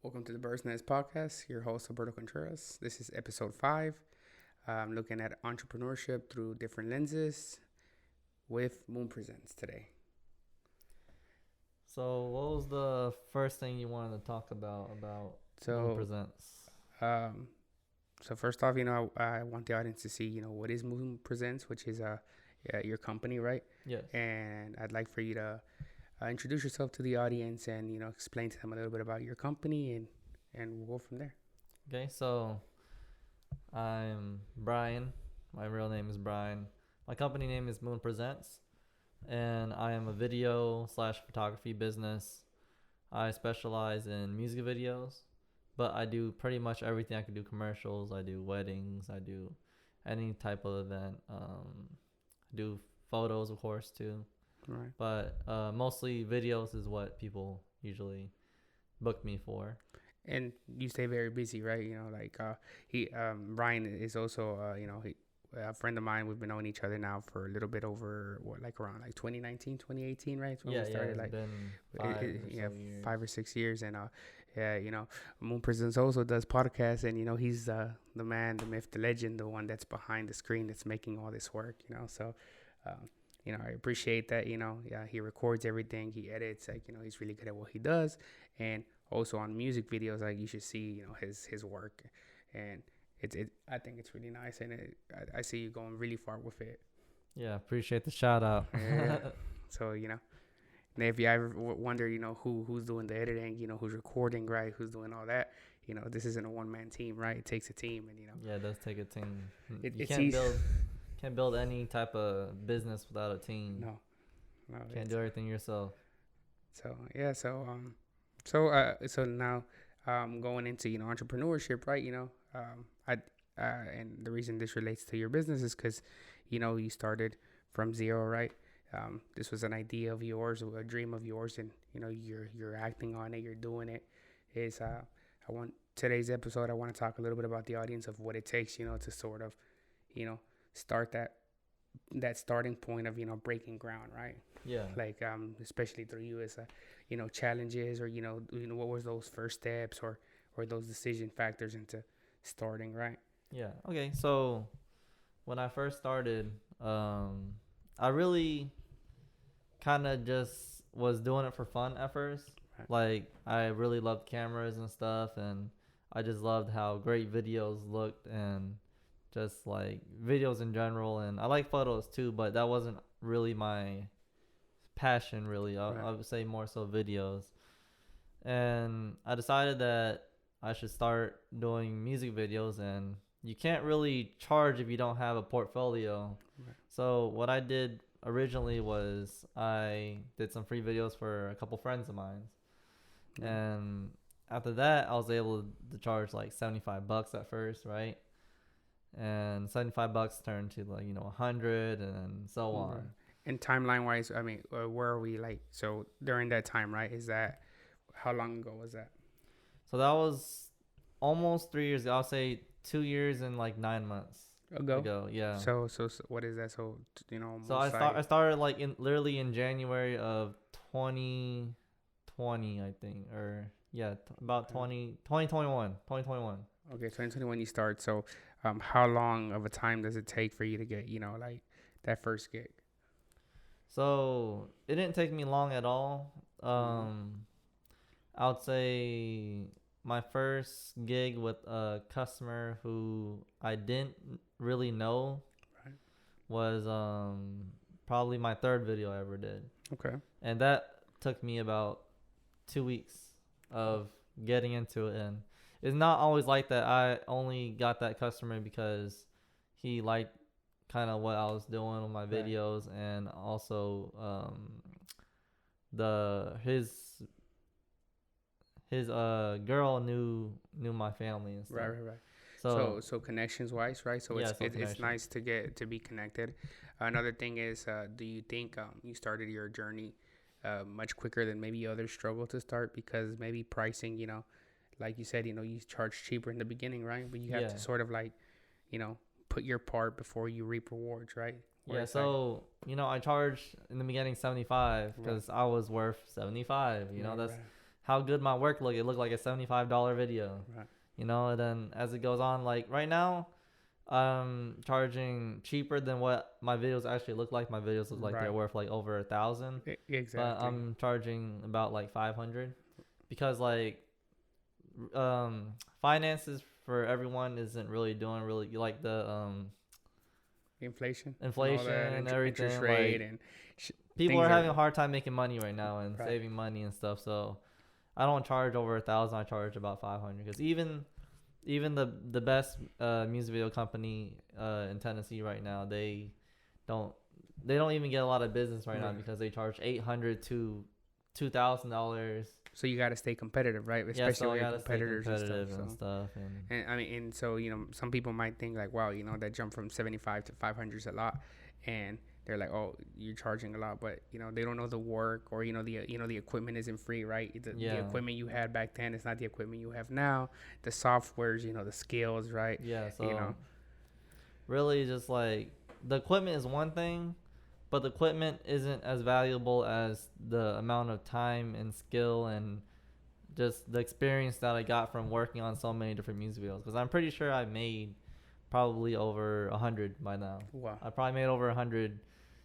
Welcome to the Bird's Nest Podcast. Your host, Alberto Contreras. This is episode 5. Looking at entrepreneurship through different lenses with Moon Presents today. So, what was the first thing you wanted to talk about Moon So, Presents? um, so first off, I want the audience to see, what is Moon Presents, which is your company, right? Yes. And I'd like for you to introduce yourself to the audience and, explain to them a little bit about your company and we'll go from there. Okay, so I'm Brian. My real name is Brian. My company name is Moon Presents, and I am a video / photography business. I specialize in music videos, but I do pretty much everything. I can do commercials, I do weddings, I do any type of event. I do photos, of course, too. Right. But mostly videos is what people usually book me for. And you stay very busy, right? Ryan is also, a friend of mine. We've been knowing each other now for a little bit over, around 2019, 2018, right? When Yeah, we started, it's been 5 or 6 years. And, Moon Presents also does podcasts. And, he's the man, the myth, the legend, the one that's behind the screen that's making all this work, So, I appreciate that, he records everything, he edits, he's really good at what he does. And also on music videos, you should see, his work. And I think it's really nice. And I see you going really far with it. Yeah, appreciate the shout out. Yeah. So, if you ever wonder, who's doing the editing, who's recording, right, who's doing all that, this isn't a one-man team, right? It takes a team. And, Yeah, it does take a team. You can't can't build any type of business without a team. No, Can't do everything yourself. So yeah, so now, going into entrepreneurship, right? And the reason this relates to your business is because you started from zero, right? This was an idea of yours, or a dream of yours, and you're acting on it, you're doing it. I want today's episode. I want to talk a little bit about the audience of what it takes, to sort of, start that starting point of breaking ground, right? Yeah. Especially through you as challenges, or what was those first steps, or those decision factors into starting, right? Yeah. Okay. So when I first started, I really kind of just was doing it for fun at first. Right. Like, I really loved cameras and stuff, and I just loved how great videos looked, and just like videos in general. And I like photos too, but that wasn't really my passion, really. I would say more so videos. And I decided that I should start doing music videos, and you can't really charge if you don't have a portfolio. Right. So what I did originally was I did some free videos for a couple friends of mine. Mm-hmm. And after that, I was able to charge like $75 at first, right? And $75 turned to 100, and so on. And timeline wise, I mean, where are we, so during that time, right? Is that, how long ago was that? So that was almost 3 years ago. I'll say 2 years and 9 months ago. Yeah. So what is that? So So I started literally in January of 2020, I think, or about 2021. Okay, 2021 you start. So how long of a time does it take for you to get that first gig? So it didn't take me long at all. I would say my first gig with a customer who I didn't really know was probably my third video I ever did. Okay. And that took me about 2 weeks of getting into it. And it's not always like that. I only got that customer because he liked kind of what I was doing with my videos, and also his girl knew my family and stuff. Right. So connections wise, right? So it's nice to be connected. Another thing is, do you think you started your journey much quicker than maybe others struggle to start, because maybe pricing, like you said, you charge cheaper in the beginning, right? But you have to sort of put your part before you reap rewards, right? So I charged in the beginning $75 because I was worth $75. That's how good my work looked. It looked like a $75 video. Right. You know, and then as it goes on, like right now, I'm charging cheaper than what my videos actually look like. My videos look like they're Right. worth like over 1,000, but Exactly. I'm charging about like 500 because like finances for everyone isn't really doing really like the Inflation. inflation and everything. Interest rate Like and people things are are having a hard time making money right now and right. saving money and stuff. So I don't charge over 1,000. I charge about 500 because even the best music video company in Tennessee right now, don't they don't even get a lot of business right now Right. because they charge $800 to $2,000. So you got to stay competitive, right? Yeah, Especially so I with your gotta stay competitors competitive and and stuff. stuff. And I mean, and so some people might think like, wow, that jump from 75 to 500 is a lot, and they're like, oh, you're charging a lot, but they don't know the work, or the equipment isn't free, right? The Yeah. equipment you had back then is not the equipment you have now. The softwares, the skills, right? Yeah, so really just like the equipment is one thing, but the equipment isn't as valuable as the amount of time and skill and just the experience that I got from working on so many different music videos. Because I'm pretty sure I made probably over 100 by now. Wow. I probably made over 100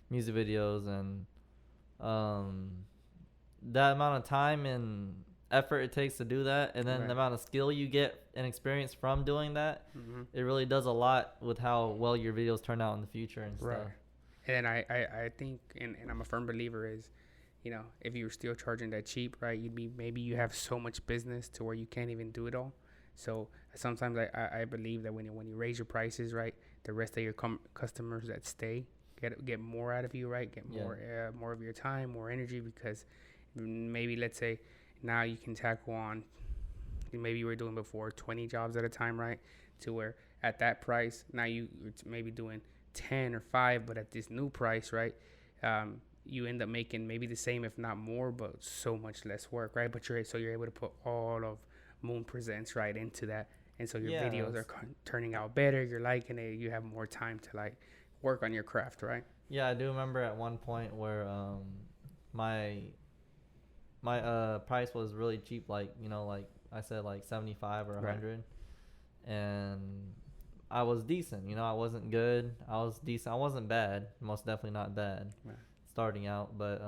music videos, and um, that amount of time and effort it takes to do that, and then Right. the amount of skill you get and experience from doing that, Mm-hmm. it really does a lot with how well your videos turn out in the future and Right. stuff. And I think, and I'm a firm believer is, if you were still charging that cheap, right, maybe you have so much business to where you can't even do it all. So sometimes I believe that when you raise your prices, right, the rest of your customers that stay get more out of you, right, get Yeah. more of your time, more energy, because maybe let's say now you can tackle on, maybe you were doing before 20 jobs at a time, right, to where at that price now you're maybe doing 10 or 5, but at this new price, right, you end up making maybe the same if not more, but so much less work, right? But you're able to put all of Moon Presents right into that, and so your videos are turning out better, you're liking it, you have more time to like work on your craft, right? Yeah, I do remember at one point where my price was really cheap, like like I said, like 75 or 100, and I was decent. I wasn't good. I was decent. I wasn't bad. Most definitely not bad. Right. Starting out, but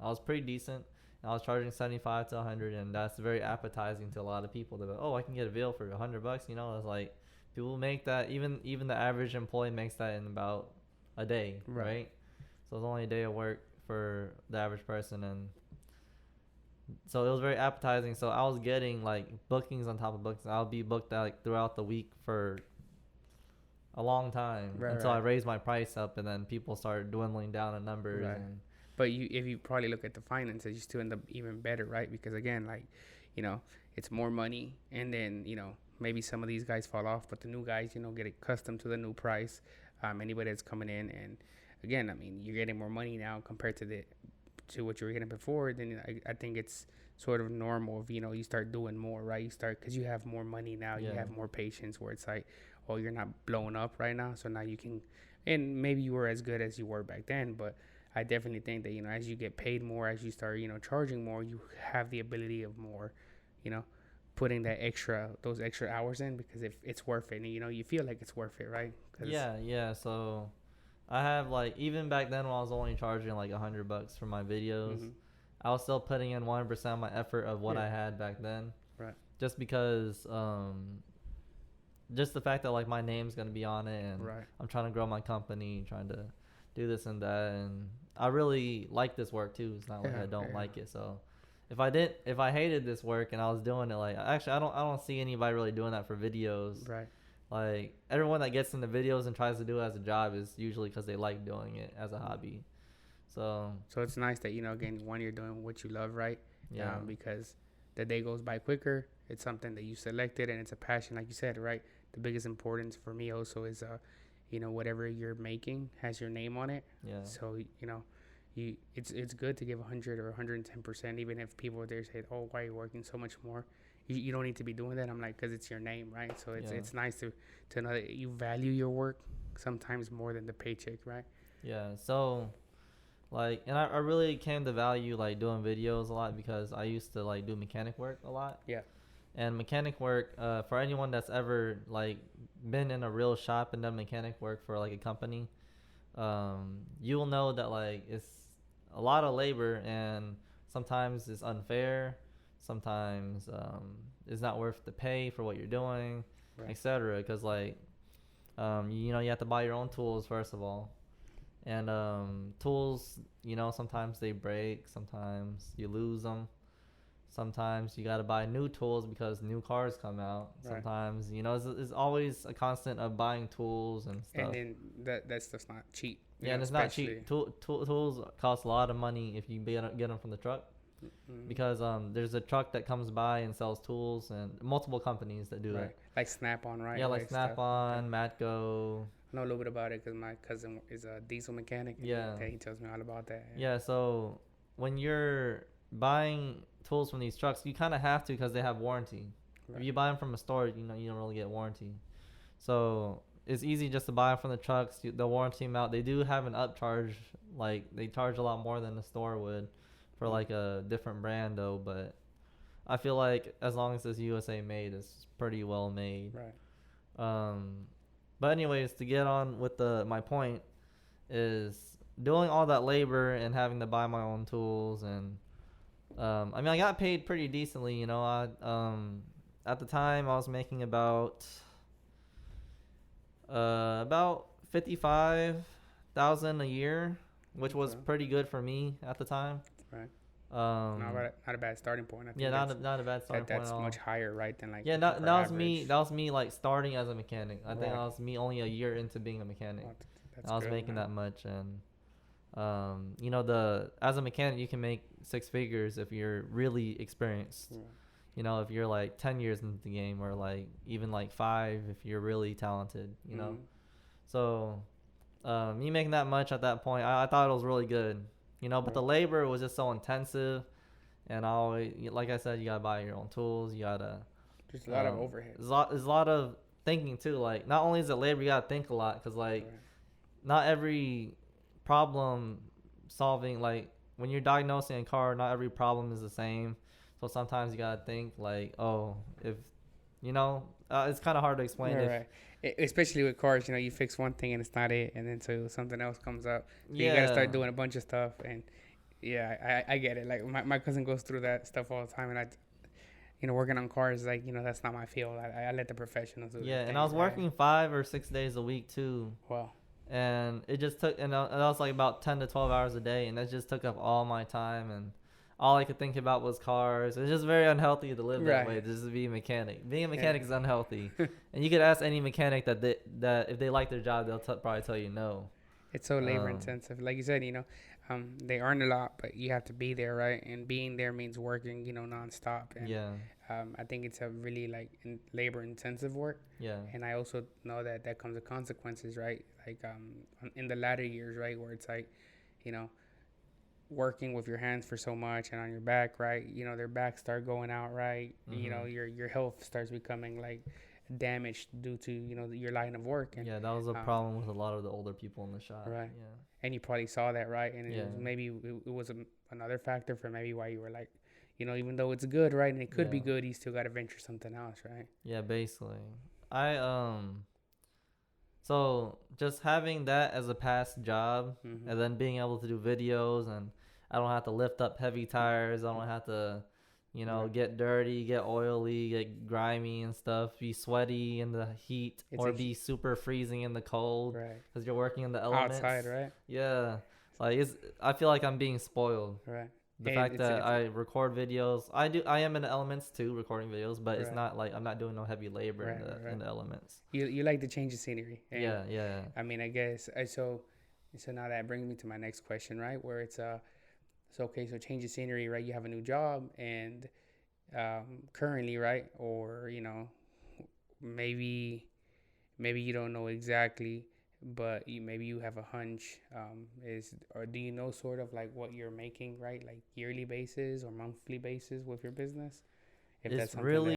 I was pretty decent. I was charging 75 to 100, and that's very appetizing to a lot of people. They're like, "Oh, I can get a video for $100." It's like people make that. Even the average employee makes that in about a day, right? So it's only a day of work for the average person, and so it was very appetizing. So I was getting like bookings on top of bookings. I'll be booked like throughout the week for a long time until I raised my price up, and then people started dwindling down in numbers. Right. And But if you probably look at the finances, you still end up even better, right? Because again, like, it's more money, and then maybe some of these guys fall off, but the new guys, get accustomed to the new price. Anybody that's coming in, and again, I mean, you're getting more money now compared to what you were getting before. Then I think it's sort of normal if you start doing more, right? Because you have more money now, you have more patience, where it's like, oh, you're not blowing up right now, so now you can, and maybe you were as good as you were back then, but I definitely think that as you get paid more, as you start charging more, you have the ability of more, putting those extra hours in, because if it's worth it, and you feel like it's worth it, right? yeah. So I have like, even back then when I was only charging like $100 for my videos, Mm-hmm. I was still putting in 100% of my effort of what I had back then. Right. Just because just the fact that like my name's gonna be on it, and I'm trying to grow my company, trying to do this and that, and I really like this work too. It's not like I don't like it. So if I hated this work and I was doing it, like, actually I don't see anybody really doing that for videos. Right. Like everyone that gets into videos and tries to do it as a job is usually because they like doing it as a hobby. So it's nice that again, one, you're doing what you love, right? Yeah. Because the day goes by quicker. It's something that you selected, and it's a passion, like you said, right? The biggest importance for me also is whatever you're making has your name on it. Yeah. So it's good to give 100 or 110%, even if people there say, oh, why are you working so much more? You don't need to be doing that. I'm like, because it's your name, right? So it's nice to know that you value your work sometimes more than the paycheck, right? Yeah. So Like, and I really came to value like doing videos a lot because I used to like do mechanic work a lot. Yeah. And mechanic work, for anyone that's ever like been in a real shop and done mechanic work for like a company, you'll know that like it's a lot of labor, and sometimes it's unfair, sometimes it's not worth the pay for what you're doing, Right. etc. Because like you know, you have to buy your own tools first of all, and tools, you know, sometimes they break, sometimes you lose them. Sometimes you got to buy new tools because new cars come out. Right. Sometimes, you know, it's always a constant of buying tools and And stuff. then that stuff's not cheap. Yeah, and it's not cheap. Tools cost a lot of money if you get them from the truck, because there's a truck that comes by and sells tools, and multiple companies that do Right. it. Like Snap-on, right? Yeah, like stuff. Snap-on, Matco. I know a little bit about it because my cousin is a diesel mechanic. And Yeah. he tells me all about that. Yeah, so when you're buying tools from these trucks, you kind of have to because they have warranty. Right. If you buy them from a store, you know, you don't really get warranty. So it's easy just to buy them from the trucks. They'll warranty them out. They do have an upcharge, like they charge a lot more than the store would for like a different brand though. But I feel like as long as it's USA made, it's pretty well made. Right. But anyways, to get on with my point is doing all that labor and having to buy my own tools, and I mean, I got paid pretty decently, you know. At the time I was making about 55,000 a year, which was Okay. pretty good for me at the time. Right. Not not a bad starting point. I think yeah, not a bad starting point that's at all. much higher, right, than like Yeah, that was me. average. That was me like starting as a mechanic. I think Right. that was me only a year into being a mechanic. Well, that's I was good, making man. that much, and you know, as a mechanic you can make six figures if you're really experienced. Yeah. You know, if you're like 10 years into the game, or like even like 5 if you're really talented, you know. So me making that much at that point, I thought it was really good, you know. But the labor was just so intensive, and I always, like I said, you gotta buy your own tools. You gotta. There's a lot of overhead. There's a lot of thinking too. Like, not only is it labor, you gotta think a lot, because like Right. not every problem solving, like when you're diagnosing a car, not every problem is the same. So sometimes you gotta think like, oh, if you know, it's kind of hard to explain. Right. Especially with cars, you know, you fix one thing and it's not it, and then so something else comes up. So Yeah. You gotta start doing a bunch of stuff, and yeah, I get it. Like my cousin goes through that stuff all the time, and you know, working on cars, like, you know, that's not my field. I let the professionals do. Yeah, their and I was thing, right? working 5 or 6 days a week too. Wow. And it just took, and that was like about 10 to 12 hours a day, and that just took up all my time, and all I could think about was cars. It's just very unhealthy to live that way, just to be a mechanic. Being a mechanic is unhealthy. And you could ask any mechanic that if they like their job, they'll probably tell you no. It's so labor intensive. Like you said, you know, they earn a lot, but you have to be there, right? And being there means working, you know, nonstop. And, Yeah. I think it's a really like labor intensive work. Yeah. And I also know that comes with consequences, right? Like in the latter years, right, where it's like, you know, working with your hands for so much and on your back, right? You know, their backs start going out, right? You know, your health starts becoming like damaged due to, you know, your line of work. And yeah, that was a problem with a lot of the older people in the shop. Right. Yeah. And you probably saw that, right? And Yeah. maybe it was another factor for maybe why you were like, you know, even though it's good, right, and it could be Yeah. good, you still got to venture something else, right? Yeah, basically. So just having that as a past job, Mhm. and then being able to do videos, and I don't have to lift up heavy tires. I don't have to, you know, Right. get dirty, get oily, get grimy and stuff, be sweaty in the heat, It's or a be super freezing in the cold Right. because you're working in the elements. Outside, right? Yeah. Like I feel like I'm being spoiled. Right. The And fact it's that I record videos, I am in the elements too, recording videos, but it's Right. not like I'm not doing no heavy labor Right, in the right, right. in the elements. You like to change the scenery. And Yeah. I mean, I guess so now that brings me to my next question, right? Where it's so okay, so change the scenery, right? You have a new job, and currently, right? Or, you know, maybe you don't know exactly, but maybe you have a hunch. Or do you know sort of like what you're making, right? Like yearly basis or monthly basis with your business? If It's that's something really